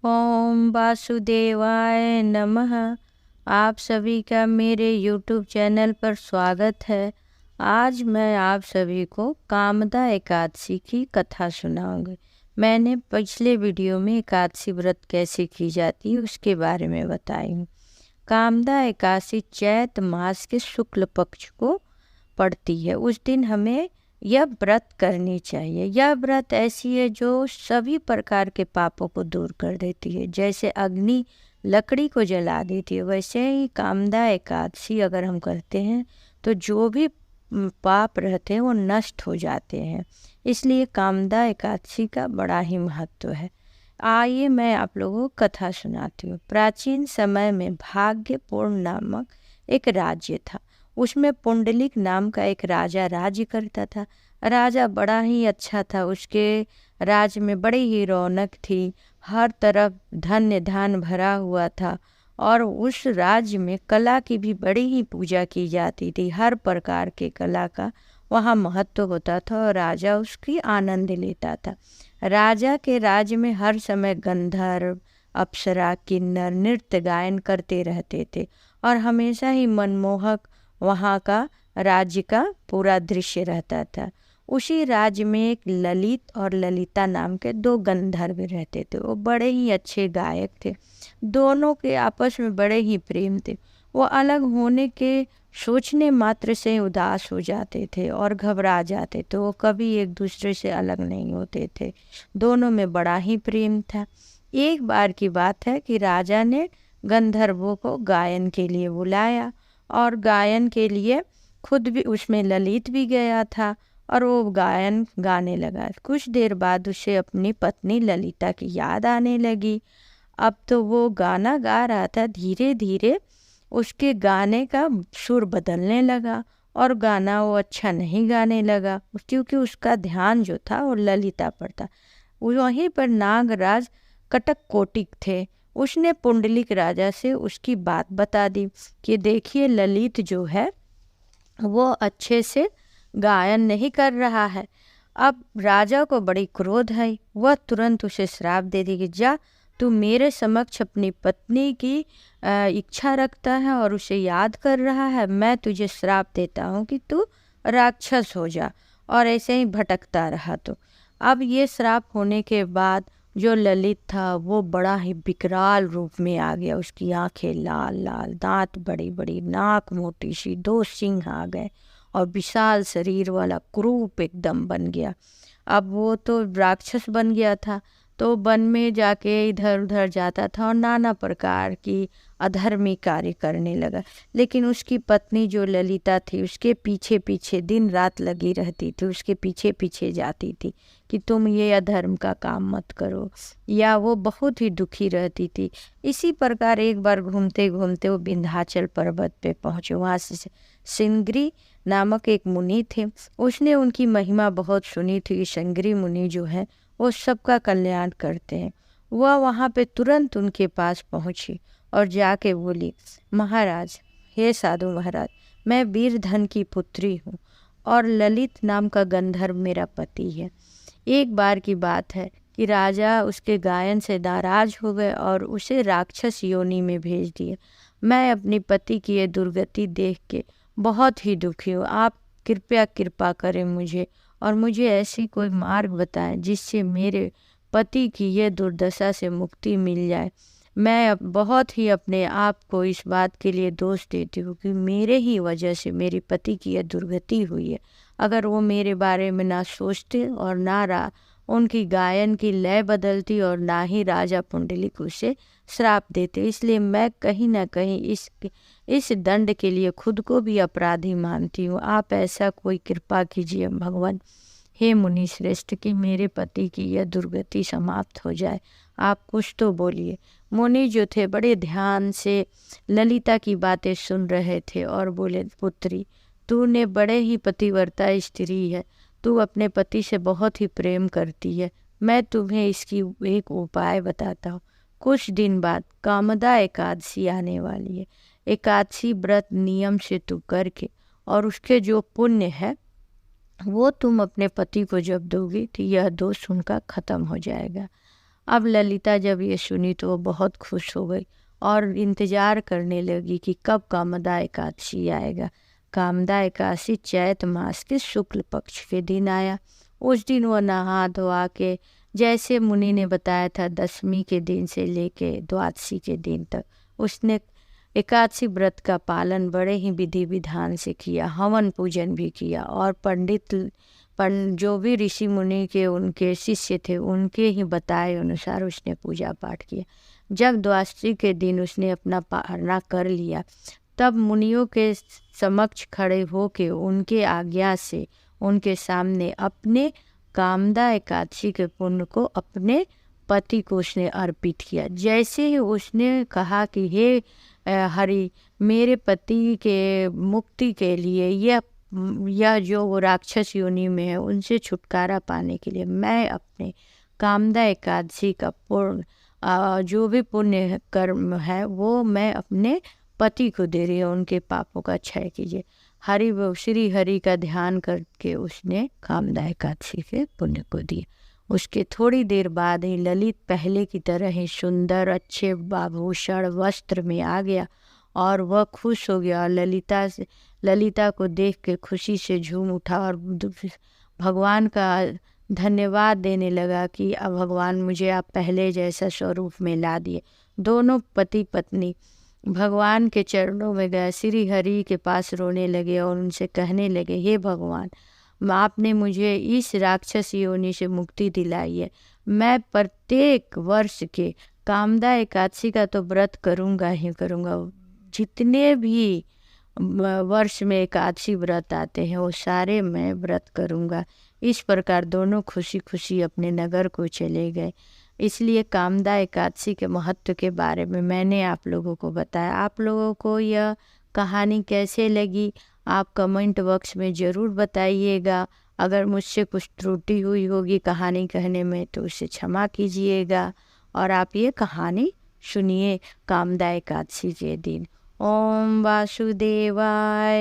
ओम वासुदेवाय नमः। आप सभी का मेरे YouTube चैनल पर स्वागत है। आज मैं आप सभी को कामदा एकादशी की कथा सुनाऊंगी। मैंने पिछले वीडियो में एकादशी व्रत कैसे की जाती है उसके बारे में बताई हूँ। कामदा एकादशी चैत मास के शुक्ल पक्ष को पड़ती है। उस दिन हमें यह व्रत करनी चाहिए। यह व्रत ऐसी है जो सभी प्रकार के पापों को दूर कर देती है। जैसे अग्नि लकड़ी को जला देती है, वैसे ही कामदा एकादशी अगर हम करते हैं तो जो भी पाप रहते हैं वो नष्ट हो जाते हैं। इसलिए कामदा एकादशी का बड़ा ही महत्व है। आइए मैं आप लोगों को कथा सुनाती हूँ। प्राचीन समय में भाग्यपूर्ण नामक एक राज्य था। उसमें पुंडलिक नाम का एक राजा राज्य करता था। राजा बड़ा ही अच्छा था। उसके राज्य में बड़ी ही रौनक थी। हर तरफ धन्य धान भरा हुआ था और उस राज्य में कला की भी बड़ी ही पूजा की जाती थी। हर प्रकार के कला का वहाँ महत्व होता था और राजा उसकी आनंद लेता था। राजा के राज्य में हर समय गंधर्व, अप्सरा, किन्नर नृत्य गायन करते रहते थे और हमेशा ही मनमोहक वहाँ का राज्य का पूरा दृश्य रहता था। उसी राज्य में एक ललित और ललिता नाम के दो गंधर्व रहते थे। वो बड़े ही अच्छे गायक थे। दोनों के आपस में बड़े ही प्रेम थे। वो अलग होने के सोचने मात्र से उदास हो जाते थे और घबरा जाते थे। वो कभी एक दूसरे से अलग नहीं होते थे। दोनों में बड़ा ही प्रेम था। एक बार की बात है कि राजा ने गंधर्वों को गायन के लिए बुलाया और गायन के लिए खुद भी उसमें ललित भी गया था और वो गायन गाने लगा। कुछ देर बाद उसे अपनी पत्नी ललिता की याद आने लगी। अब तो वो गाना गा रहा था। धीरे धीरे उसके गाने का सुर बदलने लगा और गाना वो अच्छा नहीं गाने लगा, क्योंकि उसका ध्यान जो था वो ललिता पर था। वहीं पर नागराज कटक कोटिक थे। उसने पुंडलिक राजा से उसकी बात बता दी कि देखिए ललित जो है वो अच्छे से गायन नहीं कर रहा है। अब राजा को बड़ी क्रोध है। वह तुरंत उसे श्राप दे दी कि जा, तू मेरे समक्ष अपनी पत्नी की इच्छा रखता है और उसे याद कर रहा है। मैं तुझे श्राप देता हूँ कि तू राक्षस हो जा और ऐसे ही भटकता रहा। तो अब ये श्राप होने के बाद जो ललित था वो बड़ा ही विकराल रूप में आ गया। उसकी आंखें लाल लाल, दांत बड़ी बड़ी, नाक मोटी सी, दो सिंह आ गए और विशाल शरीर वाला क्रूप एकदम बन गया। अब वो तो राक्षस बन गया था, तो वन में जाके इधर उधर जाता था और नाना प्रकार की अधर्मी कार्य करने लगा। लेकिन उसकी पत्नी जो ललिता थी उसके पीछे पीछे दिन रात लगी रहती थी। उसके पीछे पीछे जाती थी कि तुम ये अधर्म का काम मत करो, या वो बहुत ही दुखी रहती थी। इसी प्रकार एक बार घूमते घूमते वो विंध्याचल पर्वत पे पहुँचे। वहाँ से सिंगरी नामक एक मुनि थे। उसने उनकी महिमा बहुत सुनी थी। सिंगरी मुनि जो है वो सबका कल्याण करते हैं। वह वहाँ पे तुरंत उनके पास पहुँची और जाके बोली, महाराज, हे साधु महाराज, मैं वीरधन की पुत्री हूँ और ललित नाम का गंधर्व मेरा पति है। एक बार की बात है कि राजा उसके गायन से नाराज हो गए और उसे राक्षस योनि में भेज दिए। मैं अपनी पति की ये दुर्गति देख के बहुत ही दुखी हूँ। आप कृपया कृपा करें मुझे और मुझे ऐसी कोई मार्ग बताएं जिससे मेरे पति की ये दुर्दशा से मुक्ति मिल जाए। मैं बहुत ही अपने आप को इस बात के लिए दोष देती हूँ कि मेरे ही वजह से मेरे पति की यह दुर्गति हुई है। अगर वो मेरे बारे में ना सोचते और ना उनकी गायन की लय बदलती और ना ही राजा पुंडलिक उसे श्राप देते। इसलिए मैं कहीं ना कहीं इस दंड के लिए खुद को भी अपराधी मानती हूँ। आप ऐसा कोई कृपा कीजिए भगवान, हे मुनि श्रेष्ठ, कि मेरे पति की यह दुर्गति समाप्त हो जाए। आप कुछ तो बोलिए। मुनि जो थे बड़े ध्यान से ललिता की बातें सुन रहे थे और बोले, पुत्री, तूने बड़े ही पतिव्रता स्त्री है। तू अपने पति से बहुत ही प्रेम करती है। मैं तुम्हें इसकी एक उपाय बताता हूँ। कुछ दिन बाद कामदा एकादशी आने वाली है। एकादशी व्रत नियम से तू करके और उसके जो पुण्य है वो तुम अपने पति को जब दोगी तो यह दोष उनका खत्म हो जाएगा। अब ललिता जब ये सुनी तो वो बहुत खुश हो गई और इंतज़ार करने लगी कि कब कामदा एकादशी आएगा। कामदा एकादशी चैत मास के शुक्ल पक्ष के दिन आया। उस दिन वो नहा धोआ के जैसे मुनि ने बताया था 10वीं के दिन से लेके द्वादशी के दिन तक उसने एकादशी व्रत का पालन बड़े ही विधि विधान से किया, हवन पूजन भी किया और जो भी ऋषि मुनि के उनके शिष्य थे उनके ही बताए अनुसार उसने पूजा पाठ किया। जब द्वादशी के दिन उसने अपना पारणा कर लिया तब मुनियों के समक्ष खड़े होके उनके आज्ञा से उनके सामने अपने कामदा एकादशी के पुण्य को अपने पति को उसने अर्पित किया। जैसे ही उसने कहा कि हे हरि, मेरे पति के मुक्ति के लिए यह जो वो राक्षस योनि में है उनसे छुटकारा पाने के लिए मैं अपने कामदा एकादशी का जो भी पुण्य कर्म है वो मैं अपने पति को दे रही हूँ, उनके पापों का क्षय कीजिए। श्री हरि का ध्यान करके उसने कामदा एकादशी के पुण्य को दिया। उसके थोड़ी देर बाद ही ललित पहले की तरह ही सुंदर अच्छे आभूषण वस्त्र में आ गया और वह खुश हो गया और ललिता को देख के खुशी से झूम उठा और भगवान का धन्यवाद देने लगा कि अब भगवान मुझे आप पहले जैसा स्वरूप में ला दिए। दोनों पति पत्नी भगवान के चरणों में गए, श्री हरि के पास रोने लगे और उनसे कहने लगे, हे भगवान, आपने मुझे इस राक्षस योनि से मुक्ति दिलाई है। मैं प्रत्येक वर्ष के कामदा एकादशी का तो व्रत करूँगा ही करूँगा, जितने भी वर्ष में एकादशी व्रत आते हैं वो सारे मैं व्रत करूँगा। इस प्रकार दोनों खुशी खुशी अपने नगर को चले गए। इसलिए कामदा एकादशी के महत्व के बारे में मैंने आप लोगों को बताया। आप लोगों को यह कहानी कैसे लगी आप कमेंट बॉक्स में ज़रूर बताइएगा। अगर मुझसे कुछ त्रुटि हुई होगी कहानी कहने में तो उसे क्षमा कीजिएगा और आप ये कहानी सुनिए कामदा एकादशी के दिन। ओम वासुदेवाय।